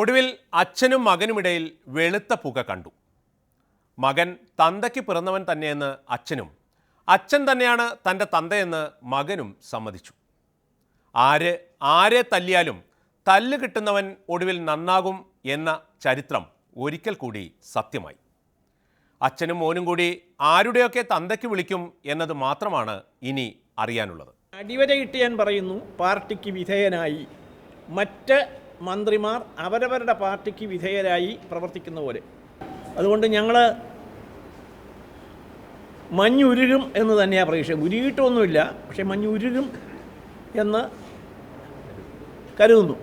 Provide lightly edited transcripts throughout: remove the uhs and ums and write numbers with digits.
ഒടുവിൽ അച്ഛനും മകനുമിടയിൽ വെളുത്ത പുക കണ്ടു. മകൻ തന്തയ്ക്ക് പിറന്നവൻ തന്നെയെന്ന് അച്ഛനും, അച്ഛൻ തന്നെയാണ് തൻ്റെ തന്തയെന്ന് മകനും സമ്മതിച്ചു. ആരെ തല്ലിയാലും തല്ല് കിട്ടുന്നവൻ ഒടുവിൽ നന്നാകും എന്ന ചരിത്രം ഒരിക്കൽ കൂടി സത്യമായി. അച്ഛനും മോനും കൂടി ആരുടെയൊക്കെ തന്തയ്ക്ക് വിളിക്കും എന്നത് മാത്രമാണ് ഇനി അറിയാനുള്ളത്. അടിവരയിട്ട് ഞാൻ പറയുന്നു, പാർട്ടിക്ക് വിധേയനായി മറ്റ് മന്ത്രിമാർ അവരവരുടെ പാർട്ടിക്ക് വിധേയരായി പ്രവർത്തിക്കുന്ന പോലെ. അതുകൊണ്ട് ഞങ്ങൾ മഞ്ഞുരുകും എന്ന് തന്നെയാണ് പ്രതീക്ഷ. ഉരുകിയിട്ടൊന്നുമില്ല, പക്ഷേ മഞ്ഞുരുകും എന്ന് കരുതുന്നു.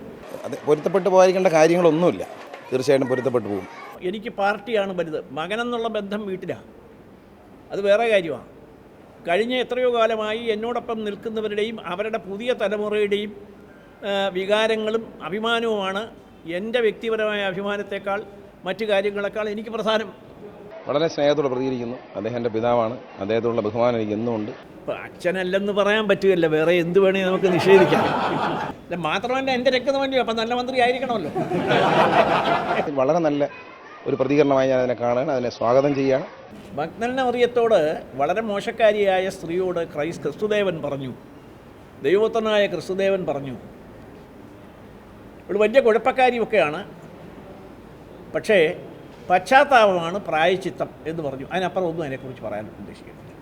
അത് പൊരുത്തപ്പെട്ടു പോയിരിക്കേണ്ട കാര്യങ്ങളൊന്നുമില്ല, തീർച്ചയായിട്ടും പൊരുത്തപ്പെട്ടു പോകും. എനിക്ക് പാർട്ടിയാണ് വലുത്, മകനെന്നുള്ള ബന്ധം വീട്ടിലാണ്, അത് വേറെ കാര്യമാണ്. കഴിഞ്ഞ എത്രയോ കാലമായി എന്നോടൊപ്പം നിൽക്കുന്നവരുടെയും അവരുടെ പുതിയ തലമുറയുടെയും വികാരങ്ങളും അഭിമാനവുമാണ് എൻ്റെ വ്യക്തിപരമായ അഭിമാനത്തെക്കാൾ മറ്റു കാര്യങ്ങളെക്കാൾ എനിക്ക് പ്രധാനം. വളരെ സ്നേഹത്തോടെ പ്രതികരിക്കുന്നു. അദ്ദേഹം എൻ്റെ പിതാവാണ്, അദ്ദേഹത്തോടുള്ള ബഹുമാനം എനിക്ക് എന്നുമുണ്ട്. ഇപ്പോൾ അച്ഛനല്ലെന്ന് പറയാൻ പറ്റുകയില്ല, വേറെ എന്ത് വേണമെങ്കിൽ നമുക്ക് നിഷേധിക്കാം. മാത്രമല്ല എൻ്റെ രക്തം വേണ്ടിയോ, അപ്പം നല്ല മന്ത്രി ആയിരിക്കണമല്ലോ. വളരെ നല്ല ഒരു പ്രതികരണമായി ഞാൻ അതിനെ കാണാൻ, അതിനെ സ്വാഗതം ചെയ്യുകയാണ്. മഗ്ദലന മറിയത്തോട് വളരെ മോശക്കാരിയായ സ്ത്രീയോട് ക്രിസ്തുദേവൻ പറഞ്ഞു, ദൈവപുത്രനായ ക്രിസ്തുദേവൻ പറഞ്ഞു, ഒരു വലിയ കുഴപ്പക്കാരിയൊക്കെയാണ്, പക്ഷേ പശ്ചാത്താപമാണ് പ്രായശ്ചിത്തം എന്ന് പറഞ്ഞു. അതിനപ്പുറം ഒന്നും അതിനെക്കുറിച്ച് പറയാൻ ഉദ്ദേശിക്കുന്നില്ല.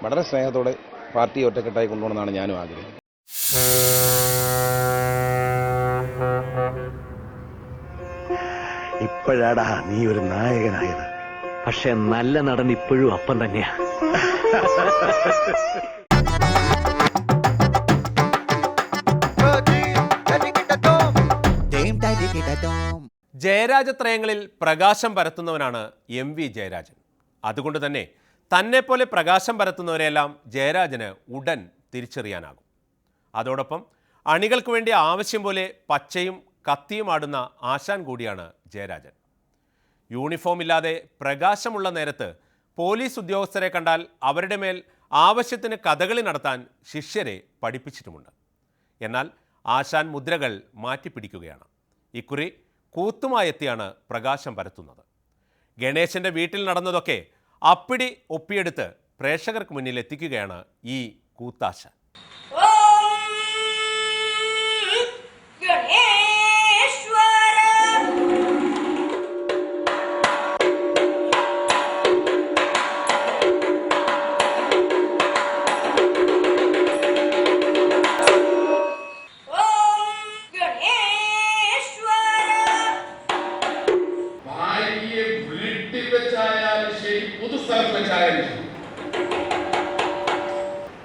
വളരെ സ്നേഹത്തോടെ പാർട്ടി ഒറ്റക്കെട്ടായി കൊണ്ടുപോകണമെന്നാണ് ഞാനും ആഗ്രഹിക്കുന്നത്. ഇപ്പോഴാടാ നീ ഒരു നായകനായത്. പക്ഷെ നല്ല നടൻ ഇപ്പോഴും അപ്പം തന്നെയാ. ജയരാജത്രയങ്ങളിൽ പ്രകാശം പരത്തുന്നവനാണ് MV ജയരാജൻ. അതുകൊണ്ട് തന്നെ തന്നെപ്പോലെ പ്രകാശം പരത്തുന്നവരെല്ലാം ജയരാജന് ഉടൻ തിരിച്ചറിയാനാകും. അതോടൊപ്പം അണികൾക്ക് വേണ്ടി ആവശ്യം പോലെ പച്ചയും കത്തിയും ആടുന്ന ആശാൻ കൂടിയാണ് ജയരാജൻ. യൂണിഫോം ഇല്ലാതെ പ്രകാശമുള്ള നേരത്ത് പോലീസ് ഉദ്യോഗസ്ഥരെ കണ്ടാൽ അവരുടെ മേൽ ആവശ്യത്തിന് കഥകളി നടത്താൻ ശിഷ്യരെ പഠിപ്പിച്ചിട്ടുമുണ്ട്. എന്നാൽ ആശാൻ മുദ്രകൾ മാറ്റിപ്പിടിക്കുകയാണ്. ഇക്കുറി കൂത്തുമായെത്തിയാണ് പ്രകാശം പരത്തുന്നത്. ഗണേശൻ്റെ വീട്ടിൽ നടന്നതൊക്കെ അപ്പിടി ഒപ്പിയെടുത്ത് പ്രേക്ഷകർക്ക് മുന്നിൽ എത്തിക്കുകയാണ് ഈ കൂത്താശാൻ.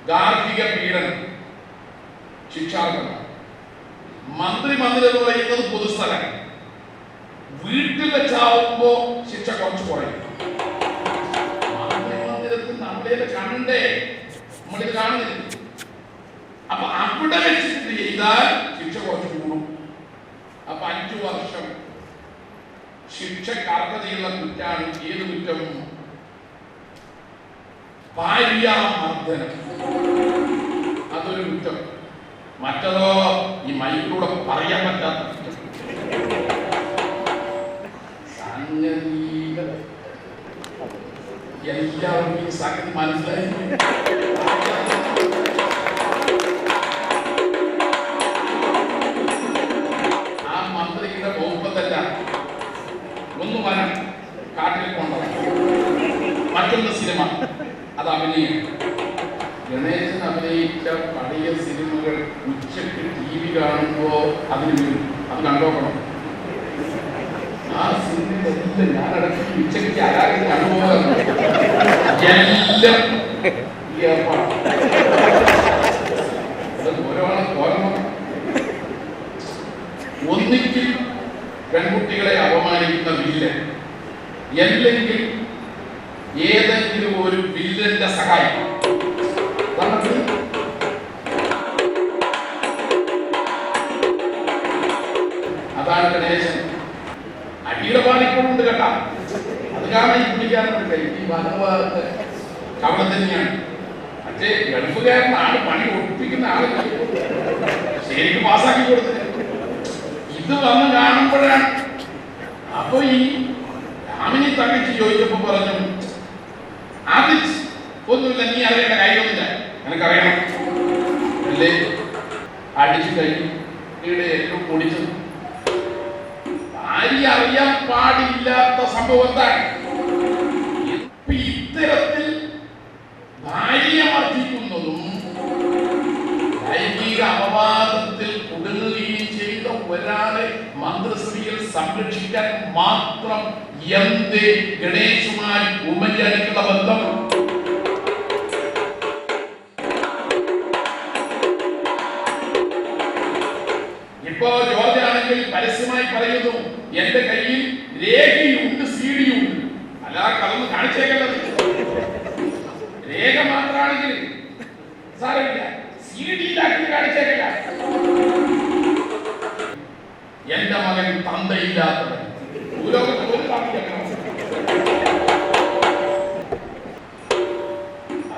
ഗാർഹിക പീഡനം ശിക്ഷാർഹമാണ്. മന്ത്രിമന്ദിരം എന്ന് പറയുന്നത് പൊതുസ്ഥലം, വീട്ടിൽ വെച്ചാവുമ്പോ ശിക്ഷ കുറച്ച് കുറയും. മന്ത്രിമന്ദിരത്തിൽ നമ്മളെ കാണണ്ടേ, നമ്മളിത് കാണുന്നില്ല. അപ്പൊ അവിടെ വെച്ചിട്ട് ചെയ്താൽ ശിക്ഷ കുറച്ച് കൂടും. അപ്പൊ 5 വർഷം ശിക്ഷയ്ക്ക് അർഹതയുള്ള കുറ്റാണ്. ഏത് കുറ്റം? ഭാര്യാമർദ്ദനം, അതൊരു കുറ്റം. മറ്റതോ ഈ മൈക്കിലൂടെ പറയാൻ പറ്റാത്ത കുറ്റം. എല്ലാവർക്കും ഈ സംഗതി മനസ്സിലായി. ആ മന്ത്രിയുടെ ബഹുമതല്ല, ഒന്ന് വനം കാട്ടിൽ കൊണ്ടുപോകാം, മറ്റൊന്ന് സിനിമ, അത് അഭിനയം. ഗണേശൻ അഭിനയിച്ച പഴയ സിനിമകൾ ഉച്ചയ്ക്ക് TV കാണുമ്പോ അതിന് വീഴും, അത് കണ്ടോക്കണം. ആ സിനിമയെല്ലാം ഞാനടക്കി ഉച്ചയ്ക്ക് ആരാധന അനുഭവം എല്ലാം ഈ ഏർപ്പാട് ഓരോണം. ഒന്നിക്ക് പെൺകുട്ടികളെ അപമാനിക്കുന്ന വില്ലൻ, അല്ലെങ്കിൽ ഏതെങ്കിലും ഒരു വില്ലന്റെ സഹായം. അതാണ് ഗണേശൻ. അടിയുടെ പാലിക്കൊണ്ടുണ്ട് കേട്ടാ, അത് കാരണം ഈ പിടിക്കാറുണ്ട്. ഈ ഭാഗത്ത് കവള തന്നെയാണ്. മറ്റേ ഗൾഫുകാരനാണ് പണി ഒപ്പിക്കുന്ന ആളുകൾ ശരിക്കും പാസ്സാക്കി കൊടുത്തത്. ഇത് വന്ന് കാണുമ്പോഴാണ്. അപ്പൊ ഈ രാമിനി തകച്ച് ചോദിച്ചപ്പോ പറഞ്ഞു, അത് ഒന്നുമില്ല, നീ അറിയേണ്ട കാര്യമൊന്നുമില്ല, നിനക്കറിയണം അല്ലേ? അടിച്ചു കഴിഞ്ഞു ഇവിടെ എല്ലാം പൊടിച്ചു. ഭാര്യ അറിയാൻ പാടില്ലാത്ത സംഭവം എന്താണ്? ഇത്തരത്തിൽ ഭാര്യ മർദ്ദിക്കുന്നതും ലൈംഗിക അപവാദത്തിൽ കുടുങ്ങുകയും ചെയ്ത ഒരാളെ മന്ത്രിസഭയിൽ സംരക്ഷിക്കാൻ മാത്രം എന്തേ ഗണേശുമായി ഉമ്മൻചാണ്ടിക്കുള്ള ബന്ധം? ഇപ്പോ ജോർജ് ആണെങ്കിൽ പരസ്യമായി പറയുന്നു, എന്റെ കയ്യിൽ രേഖയുണ്ട്, CD-യുണ്ട്. അല്ലാതെ കളന്ന് കാണിച്ചേക്കല്ലത്. രേഖ മാത്രമാണെങ്കിൽ സാരമില്ല, CD-യിലാക്കി കാണിച്ചേക്കല്ല. എന്റെ മകൻ തന്തയില്ലാത്തവൻ. ഭൂലോകത്ത് ഒരു പാർട്ടിയാണ്.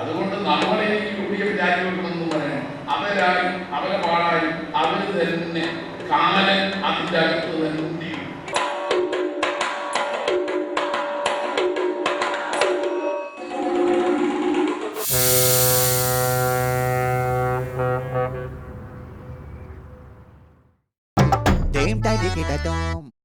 അതുകൊണ്ട് നമ്മളെ UDF രാജിവെക്കണമെന്ന് പറയണം. അവരായി അവരെ പാടായി അവര് തന്നെ കാലൻ അതിൻ്റെ അകത്ത് തന്നെ ഉണ്ട്. Dame daddy kita dom.